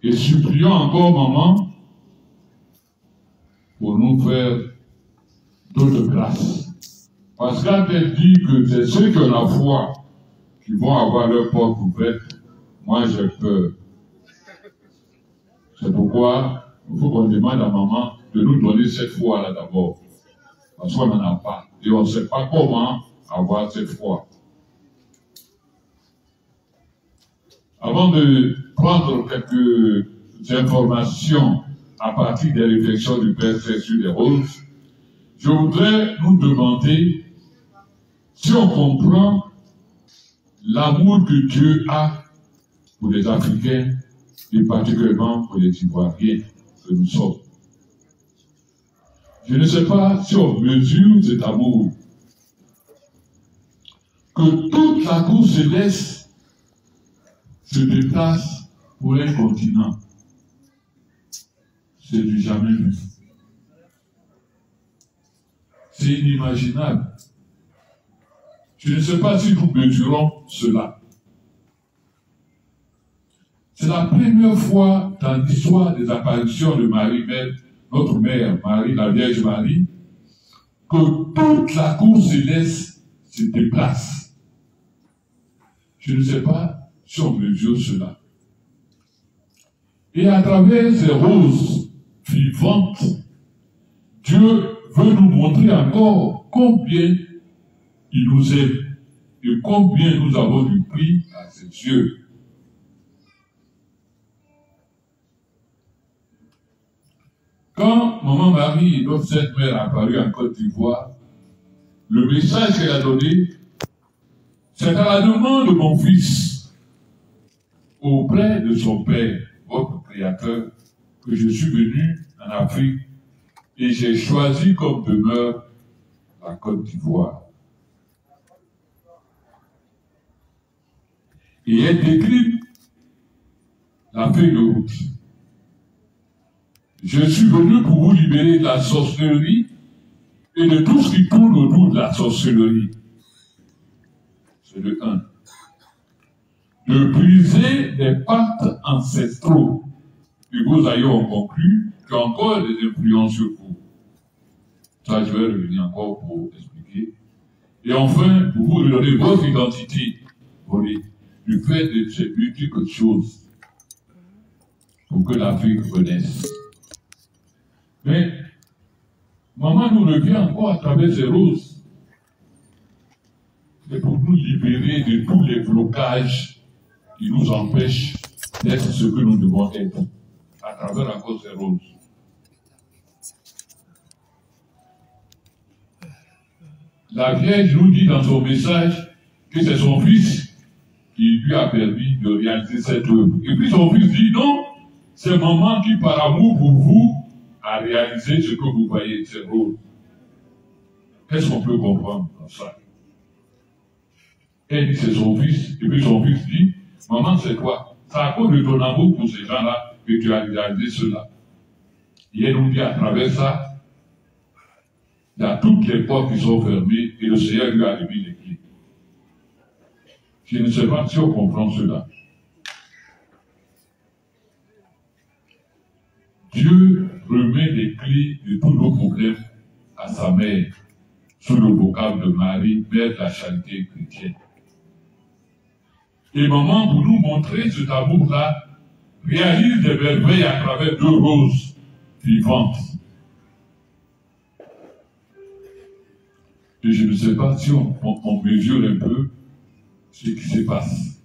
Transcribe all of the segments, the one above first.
Et supplions encore maman pour nous faire d'autres grâces. Parce que quand elle dit que c'est ceux qui ont la foi qui vont avoir leur porte ouverte, moi j'ai peur. C'est pourquoi il faut qu'on demande à maman de nous donner cette foi-là d'abord. Parce qu'on n'en a pas. Et on ne sait pas comment avoir cette foi. Avant de prendre quelques informations à partir des réflexions du Père sur les roses, je voudrais nous demander si on comprend l'amour que Dieu a pour les Africains et particulièrement pour les Ivoiriens que nous sommes. Je ne sais pas si on mesure cet amour. Que toute la cour céleste se déplace pour un continent. C'est du jamais vu. C'est inimaginable. Je ne sais pas si nous mesurons cela. C'est la première fois dans l'histoire des apparitions de Marie, notre mère, Marie, la Vierge Marie, que toute la cour céleste se déplace. Je ne sais pas si on mesure cela. Et à travers ces roses vivantes, Dieu veut nous montrer encore combien il nous aime et combien nous avons du prix à ses yeux. Quand Maman Marie, notre Sainte Mère, a apparu en Côte d'Ivoire, le message qu'elle a donné, c'est à la demande de mon fils, auprès de son Père, votre Créateur, que je suis venu en Afrique et j'ai choisi comme demeure la Côte d'Ivoire. Et elle décrit la feuille de route. Je suis venu pour vous libérer de la sorcellerie et de tout ce qui tourne autour de la sorcellerie. C'est le 1. De briser les pactes ancestraux. Et vos aïeux ont conclu qu'il y a encore des influences sur vous. Ça, je vais revenir encore pour expliquer. Et enfin, pour vous redonner votre identité, du fait de ces multiples choses, pour que l'Afrique renaisse. Mais, maman nous revient encore à travers ces roses. C'est pour nous libérer de tous les blocages qui nous empêchent d'être ce que nous devons être, à travers encore ces roses. La Vierge nous dit dans son message que c'est son fils qui lui a permis de réaliser cette œuvre. Et puis son fils dit non, c'est maman qui, par amour pour vous, a réalisé ce que vous voyez, ces roses. Qu'est-ce qu'on peut comprendre dans ça? Elle dit c'est son fils, et puis son fils dit, maman c'est quoi? C'est à cause de ton amour pour ces gens-là que tu as réalisé cela. Et elle nous dit à travers ça, il y a toutes les portes qui sont fermées et le Seigneur lui a remis les clés. Je ne sais pas si on comprend cela. Dieu remet les clés de tous nos problèmes à sa mère, sous le vocable de Marie, mère de la charité chrétienne. Et maman, pour nous montrer cet amour-là, réalise des merveilles à travers 2 roses vivantes. Et je ne sais pas si on mesure un peu ce qui se passe.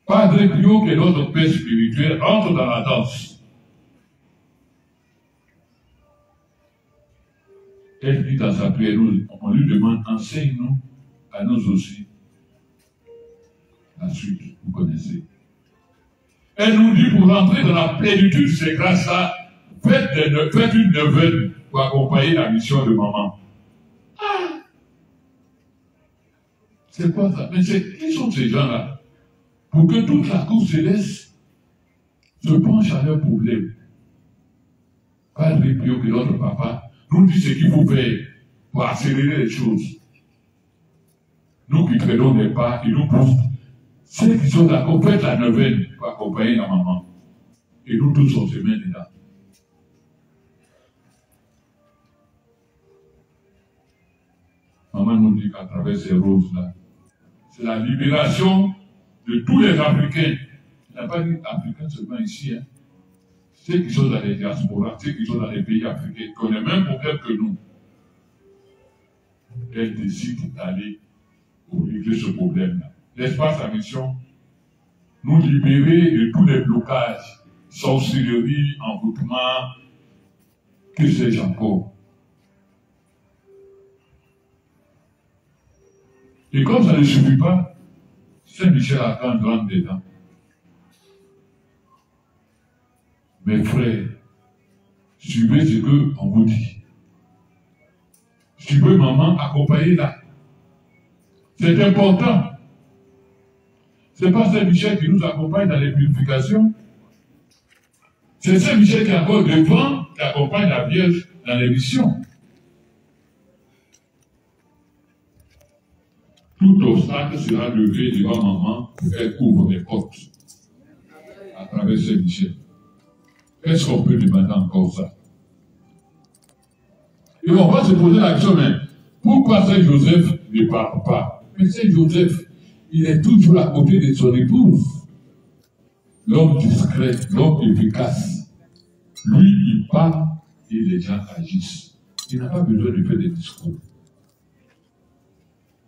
Padre Pio, qui est notre père spirituel, entre dans la danse. Elle dit dans sa prière, on lui demande, enseigne-nous à nous aussi. La suite, vous connaissez. Elle nous dit, pour rentrer dans la plénitude de ces grâces-là, faites une neuvaine pour accompagner la mission de maman. Ah! C'est quoi ça? Mais qui sont ces gens-là? Pour que toute la cour céleste se penche à leurs problèmes. Padre Pio, que notre papa, nous dit ce qu'il faut faire pour accélérer les choses. Nous qui traînons des pas, ils nous poussent. Ceux qui sont d'accord, faites la neuvaine pour accompagner la maman. Et nous tous, on se met dedans. Maman nous dit qu'à travers ces roses-là, c'est la libération de tous les Africains. Il n'a pas dit Africains seulement ici, hein. Ceux qui sont dans les diasporas, ceux qui sont dans les pays africains, qui ont les mêmes problèmes que nous. Elle décide d'aller pour régler ce problème-là. N'est-ce pas sa mission? Nous libérer de tous les blocages, sorcellerie, envoûtement, que sais-je encore. Et comme ça ne suffit pas, Saint-Michel-Archange rentre dedans. Mes frères, suivez ce qu'on vous dit. Suivez maman, accompagnez-la. C'est important. Ce n'est pas Saint-Michel qui nous accompagne dans les purifications. C'est Saint-Michel qui est encore devant, qui accompagne la Vierge dans les missions. Tout obstacle sera levé devant maman pour qu'elle couvre les portes à travers Saint-Michel. Est-ce qu'on peut demander encore ça? Et on va se poser la question, mais pourquoi Saint-Joseph ne parle pas? Mais Saint-Joseph, il est toujours à côté de son épouse. L'homme discret, l'homme efficace. Lui, il parle et les gens agissent. Il n'a pas besoin de faire des discours.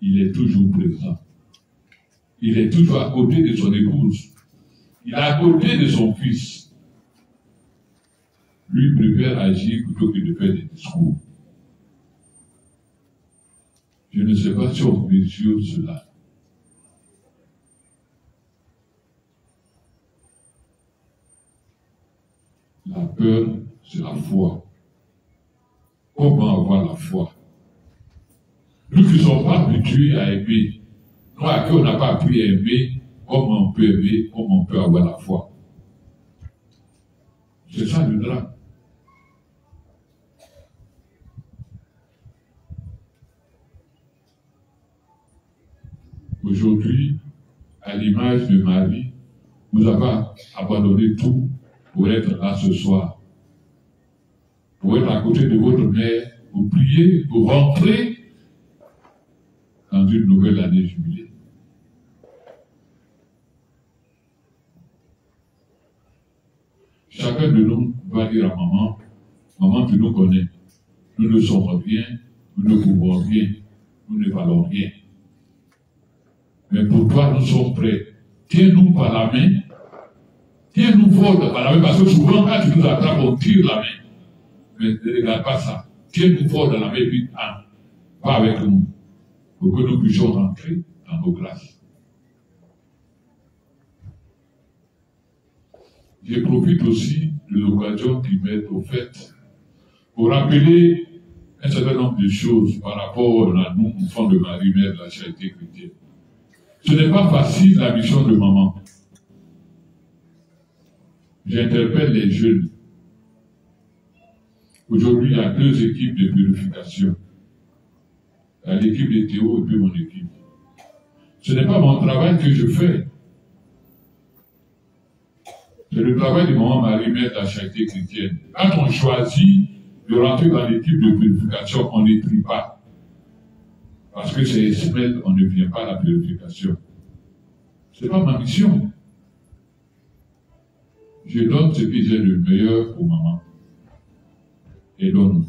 Il est toujours présent. Il est toujours à côté de son épouse. Il est à côté de son fils. Lui préfère agir plutôt que de faire des discours. Je ne sais pas si on mesure cela. La peur, c'est la foi. Comment avoir la foi? Nous qui ne sommes pas habitués à aimer, nous à qui on n'a pas appris à aimer, comment on peut aimer, comment on peut avoir la foi. C'est ça le drame. Aujourd'hui, à l'image de Marie, vous avez abandonné tout pour être là ce soir. Pour être à côté de votre mère, pour prier, pour rentrer dans une nouvelle année jubilée. Chacun de nous va dire à maman, maman, tu nous connais. Nous ne sommes rien, nous ne pouvons rien, nous ne valons rien. Mais pour toi, nous sommes prêts. Tiens-nous par la main. Tiens-nous fort par la main, parce que souvent, quand tu nous attrapes, on tire la main. Mais ne regarde pas ça. Tiens-nous fort dans la main, puis pas avec nous. Pour que nous puissions rentrer dans nos grâces. Je profite aussi de l'occasion qui m'est offerte pour rappeler un certain nombre de choses par rapport à nous, enfants de Marie, mère de la charité chrétienne. Ce n'est pas facile la mission de maman. J'interpelle les jeunes. Aujourd'hui, il y a 2 équipes de purification. Il y a l'équipe de Théo et puis mon équipe. Ce n'est pas mon travail que je fais. C'est le travail de maman Marie, mère de la charité chrétienne. Quand on choisit de rentrer dans l'équipe de purification, on ne trie pas. Parce que c'est semaine, on ne vient pas à la purification. Ce n'est pas ma mission. Je donne ce que j'ai de meilleur pour maman. Et donne.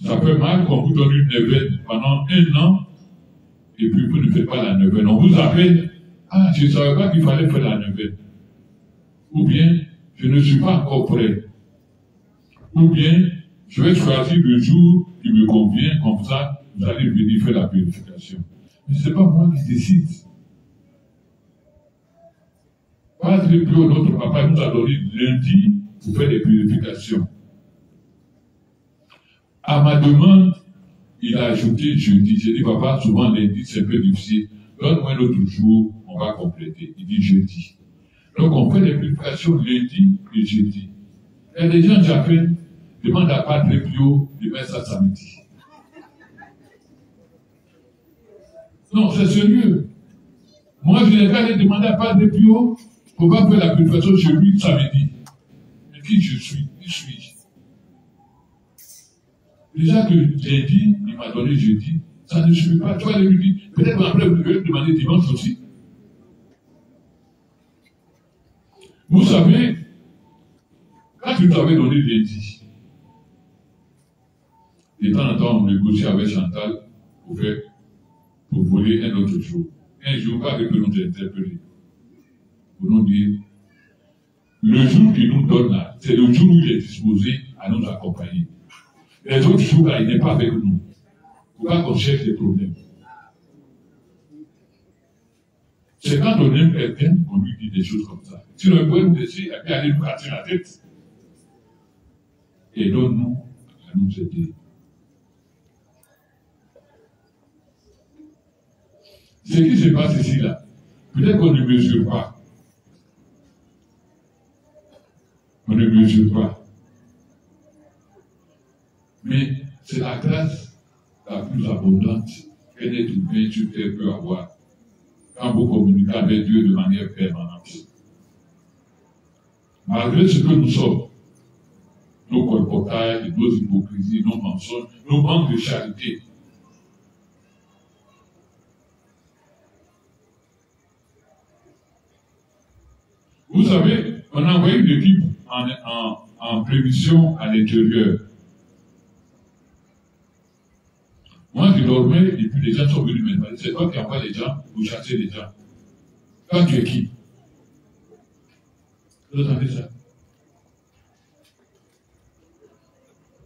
Ça fait mal qu'on vous donne une neuvaine pendant 1 an, et puis vous ne faites pas la neuvaine. On vous appelle, ah, je ne savais pas qu'il fallait faire la neuvaine. Ou bien, je ne suis pas encore prêt. Ou bien, je vais choisir le jour qui me convient, comme ça, vous allez venir faire la purification. Mais ce n'est pas moi qui décide. Padre Pio, notre papa, nous a donné lundi pour faire des purifications. À ma demande, il a ajouté jeudi. J'ai dit, papa, souvent lundi, c'est un peu difficile. Donne-moi un autre jour, on va compléter. Il dit jeudi. Donc, on fait des purifications lundi et jeudi. Et les gens j'appelle, demandent à Padre Pio de mettre ça samedi. Non, c'est sérieux. Moi, je n'ai qu'à aller demander à Padre Pio pour pas faire la purification chez lui samedi. Mais qui je suis? Qui suis-je? Déjà que j'ai dit, il m'a donné jeudi, ça ne suffit pas. Tu vas lui dire, peut-être après vous devez demander dimanche aussi. Vous savez, quand tu nous avais donné lundi, de temps en temps, on négocie avec Chantal pour voler un autre jour. Un jour, pas que nous interpeller. Pour nous dire, le jour qu'il nous donne là, c'est le jour où il est disposé à nous accompagner. Les autres jours là, il n'est pas avec nous. Il ne faut pas qu'on cherche des problèmes. C'est quand on aime quelqu'un qu'on lui dit des choses comme ça. Si on peut nous laisser, et puis aller nous casser la tête. Et donne-nous à nous aider. Ce qui se passe ici là, peut-être qu'on ne mesure pas. On ne mesure pas. Mais c'est la grâce la plus abondante qu'un être humain sur terre peut avoir quand vous communiquez avec Dieu de manière permanente. Malgré ce que nous sommes, nos colportages, nos hypocrisies, nos mensonges, nos manques de charité, vous savez, on a envoyé une équipe en prévision à l'intérieur. Moi, je dormais et puis les gens sont venus me demander, c'est toi qui envoies les gens pour chasser les gens. Toi, tu es qui? Vous entendez ça?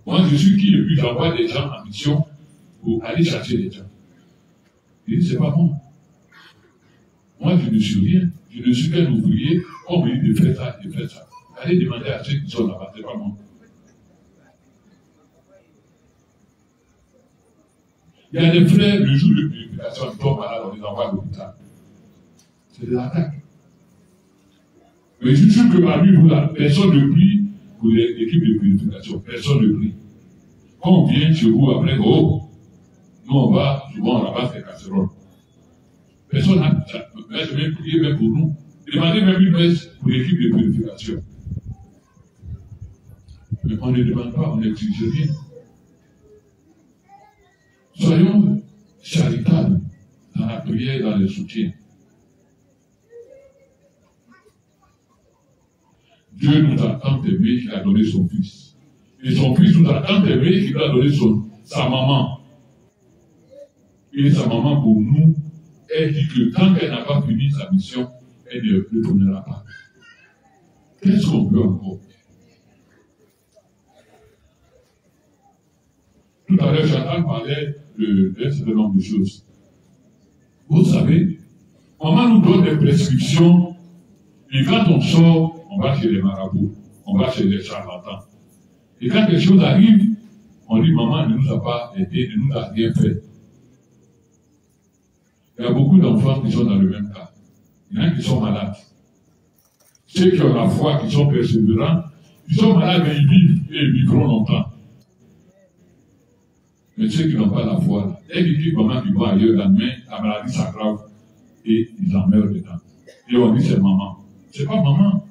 Moi, je suis qui et puis j'envoie des gens en mission pour aller chasser les gens. Je dis, c'est pas moi. Moi, je ne suis rien. Je ne suis qu'un ouvrier. On me dit de faire ça, de faire ça. Allez demander à ceux qui sont là-bas, c'est pas moi. Il y a des frères, le jour de purification, ils tombent malades, on les envoie à l'hôpital. C'est des attaques. Mais je suis sûr que parmi vous là, personne ne prie pour l'équipe de purification. Personne ne prie. Quand on vient chez vous après, oh, nous on va, souvent on ramasse les casseroles. Personne n'a même prié même pour nous. Demandez même une messe pour l'équipe de purification. Mais on ne demande pas, on n'exige rien. Soyons charitables dans la prière et dans le soutien. Dieu nous a tant aimé qu'il a donné son Fils. Et son Fils nous a tant aimé qu'il a donné sa maman. Et sa maman pour nous, elle dit que tant qu'elle n'a pas fini sa mission, elle ne retournera pas. Qu'est-ce qu'on peut encore? Tout à l'heure, Chantal parlait d'un certain nombre de choses. Vous savez, maman nous donne des prescriptions, et quand on sort, on va chez les marabouts, on va chez les charlatans. Et quand quelque chose arrive, on dit maman ne nous a pas aidé, ne nous a rien fait. Il y a beaucoup d'enfants qui sont dans le même cas. Il y en a qui sont malades. Ceux qui ont la foi, qui sont persévérants, ils sont malades, mais ils vivent et ils vivront longtemps. Mais ceux qui n'ont pas la foi, dès qu'ils disent maman qui va ailleurs, la main, la maladie s'aggrave et ils en meurent dedans. Et on dit c'est maman. C'est pas maman.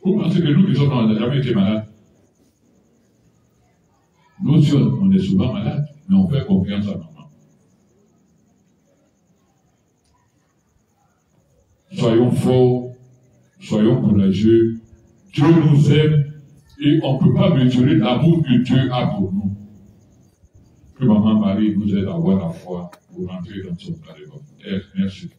Vous pensez que nous qui sommes, on n'a jamais été malades? Nous aussi, on est souvent malades, mais on fait confiance à maman. Soyons forts, soyons courageux. Dieu nous aime et on ne peut pas mesurer l'amour que Dieu a pour nous. Que Maman Marie nous aide à avoir la foi pour rentrer dans son carré. Merci.